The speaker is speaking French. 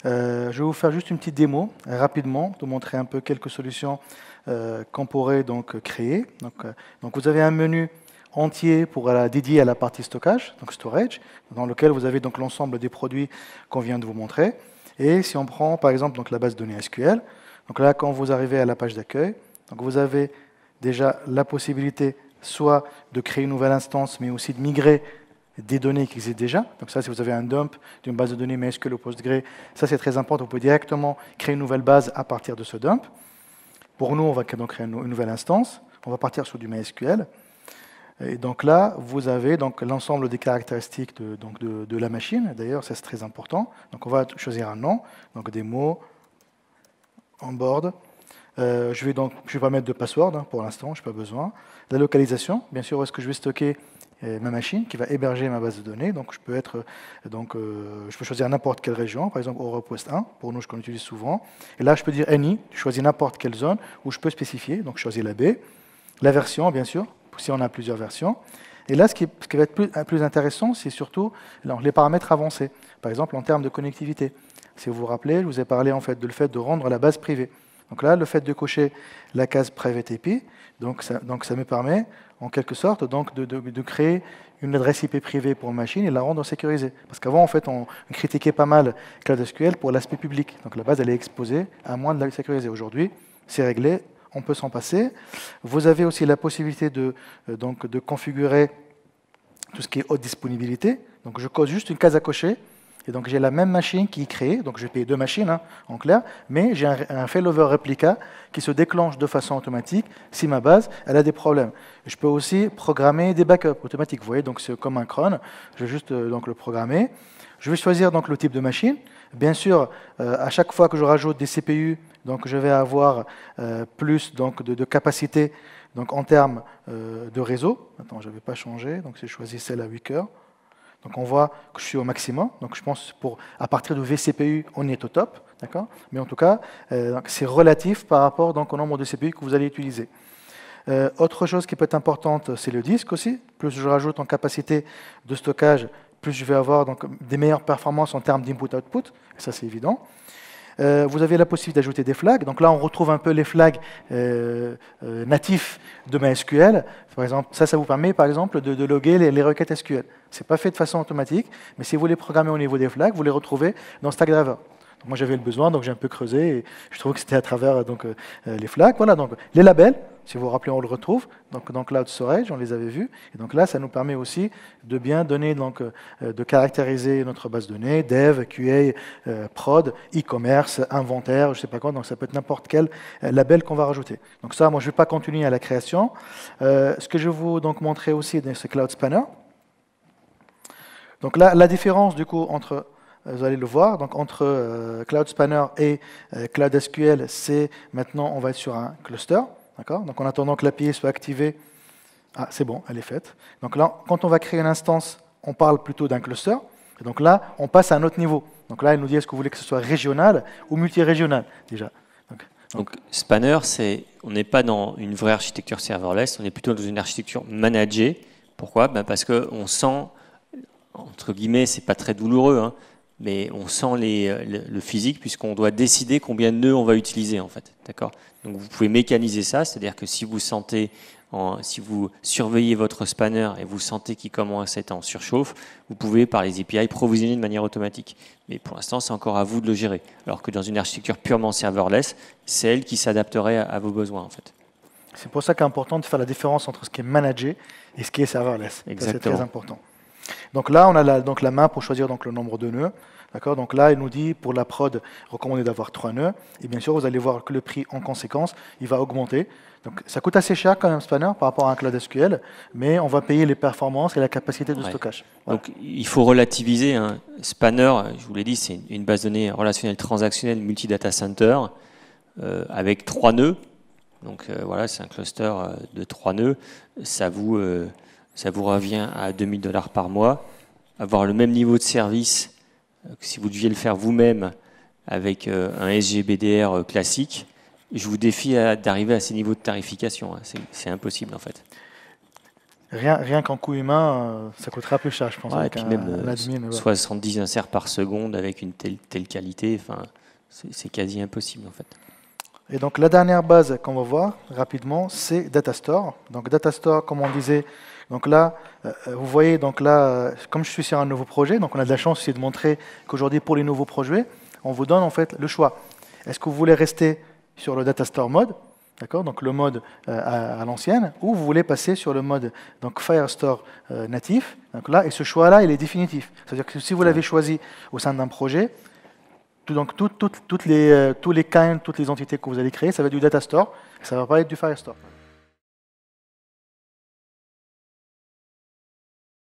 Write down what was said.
Je vais vous faire juste une petite démo rapidement, de montrer un peu quelques solutions qu'on pourrait donc créer. Donc vous avez un menu entier dédié à la partie stockage, donc storage, dans lequel vous avez donc l'ensemble des produits qu'on vient de vous montrer. Et si on prend par exemple donc la base de données SQL, donc là quand vous arrivez à la page d'accueil, donc vous avez déjà la possibilité soit de créer une nouvelle instance, mais aussi de migrer des données qui existent déjà. Donc ça, si vous avez un dump d'une base de données MySQL ou Postgre, ça c'est très important. Vous pouvez directement créer une nouvelle base à partir de ce dump. Pour nous, on va donc créer une nouvelle instance. On va partir sur du MySQL. Et donc là, vous avez donc l'ensemble des caractéristiques de la machine. D'ailleurs, ça c'est très important. Donc on va choisir un nom, donc des mots, onboard. Je vais pas mettre de password pour l'instant, je n'ai pas besoin. La localisation, bien sûr, où est-ce que je vais stocker ma machine qui va héberger ma base de données. Donc je peux choisir n'importe quelle région, par exemple Europe Ouest 1, pour nous, ce qu'on utilise souvent. Et là, je peux dire any, je choisis n'importe quelle zone où je peux spécifier. Donc je choisis la B. La version, bien sûr, si on a plusieurs versions. Et là, ce qui va être plus intéressant, c'est surtout les paramètres avancés. Par exemple, en termes de connectivité. Si vous vous rappelez, je vous ai parlé en fait de le fait de rendre la base privée. Donc là, le fait de cocher la case Private IP, donc ça me permet, en quelque sorte, donc de créer une adresse IP privée pour une machine et la rendre sécurisée. Parce qu'avant, en fait, on critiquait pas mal Cloud SQL pour l'aspect public. Donc la base, elle est exposée à moins de la sécuriser. Aujourd'hui, c'est réglé, on peut s'en passer. Vous avez aussi la possibilité de configurer tout ce qui est haute disponibilité. Donc je code juste une case à cocher. Et donc j'ai la même machine qui est créée, donc je vais payer deux machines en clair, mais j'ai un failover réplica qui se déclenche de façon automatique si ma base elle a des problèmes. Je peux aussi programmer des backups automatiques. Vous voyez, donc c'est comme un cron. Je vais juste le programmer. Je vais choisir donc le type de machine. Bien sûr, à chaque fois que je rajoute des CPU, donc je vais avoir plus de capacité donc en termes de réseau. Attends, je ne vais pas changer, donc j'ai choisi celle à 8 cœurs. Donc on voit que je suis au maximum. Donc je pense à partir de vCPU, on est au top, d'accord. Mais en tout cas, c'est relatif par rapport donc au nombre de CPU que vous allez utiliser. Autre chose qui peut être importante, c'est le disque aussi. Plus je rajoute en capacité de stockage, plus je vais avoir donc des meilleures performances en termes d'input-output. Ça c'est évident. Vous avez la possibilité d'ajouter des flags. Donc là, on retrouve un peu les flags natifs de MySQL. Par exemple, ça vous permet, par exemple, de loguer les requêtes SQL. Ce n'est pas fait de façon automatique, mais si vous les programmez au niveau des flags, vous les retrouvez dans Stackdriver. Donc moi, j'avais le besoin, donc j'ai un peu creusé, et je trouve que c'était à travers les flags. Voilà, donc les labels, si vous vous rappelez, on le retrouve. Donc dans Cloud Storage, on les avait vus. Et donc là, ça nous permet aussi de bien donner, de caractériser notre base de données, dev, QA, prod, e-commerce, inventaire, je ne sais pas quoi. Donc ça peut être n'importe quel label qu'on va rajouter. Donc ça, moi, je ne vais pas continuer à la création. Ce que je vais vous montrer aussi, c'est Cloud Spanner. Donc là, la différence du coup entre, vous allez le voir, donc entre Cloud Spanner et Cloud SQL, c'est maintenant on va être sur un cluster, d'accord. Donc en attendant que l'API soit activée, ah c'est bon, elle est faite. Donc là, quand on va créer une instance, on parle plutôt d'un cluster. Et donc là, on passe à un autre niveau. Donc là, il nous dit est-ce que vous voulez que ce soit régional ou multirégional déjà. Donc Spanner, on n'est pas dans une vraie architecture serverless, on est plutôt dans une architecture managée. Pourquoi? Parce qu'on sent, entre guillemets, c'est pas très douloureux, hein, mais on sent le physique puisqu'on doit décider combien de nœuds on va utiliser en fait. D'accord. Donc vous pouvez mécaniser ça, c'est-à-dire que si vous surveillez votre spanner et vous sentez qu'il commence à être en surchauffe, vous pouvez par les API provisionner de manière automatique. Mais pour l'instant, c'est encore à vous de le gérer. Alors que dans une architecture purement serverless, c'est elle qui s'adapterait à vos besoins en fait. C'est pour ça qu'il est important de faire la différence entre ce qui est managé et ce qui est serverless. C'est très important. Donc là, on a la main pour choisir le nombre de nœuds. Donc là, il nous dit pour la prod, recommandé d'avoir 3 nœuds. Et bien sûr, vous allez voir que le prix, en conséquence, il va augmenter. Donc ça coûte assez cher quand même, Spanner, par rapport à un Cloud SQL, mais on va payer les performances et la capacité de stockage. Voilà. Donc il faut relativiser. Hein. Spanner, je vous l'ai dit, c'est une base de données relationnelle transactionnelle multi-data center avec 3 nœuds. Donc voilà, c'est un cluster de 3 nœuds. Ça vous revient à $2000 par mois. Avoir le même niveau de service que si vous deviez le faire vous-même avec un SGBDR classique, je vous défie d'arriver à ces niveaux de tarification. C'est impossible en fait. Rien qu'en coût humain, ça coûtera plus cher, je pense. Ouais, et avec puis même un admin, ouais. 70 inserts par seconde avec une telle qualité, c'est quasi impossible en fait. Et donc la dernière base qu'on va voir rapidement, c'est Datastore. Donc Datastore, comme on disait, donc là, vous voyez, donc là, comme je suis sur un nouveau projet, donc on a de la chance aussi de montrer qu'aujourd'hui pour les nouveaux projets, on vous donne en fait le choix. Est-ce que vous voulez rester sur le Datastore mode, d'accord, donc le mode à l'ancienne, ou vous voulez passer sur le mode donc Firestore natif. Donc là, et ce choix-là, il est définitif. C'est-à-dire que si vous l'avez choisi au sein d'un projet, tous les kinds, toutes les entités que vous allez créer, ça va être du Datastore, ça ne va pas être du Firestore.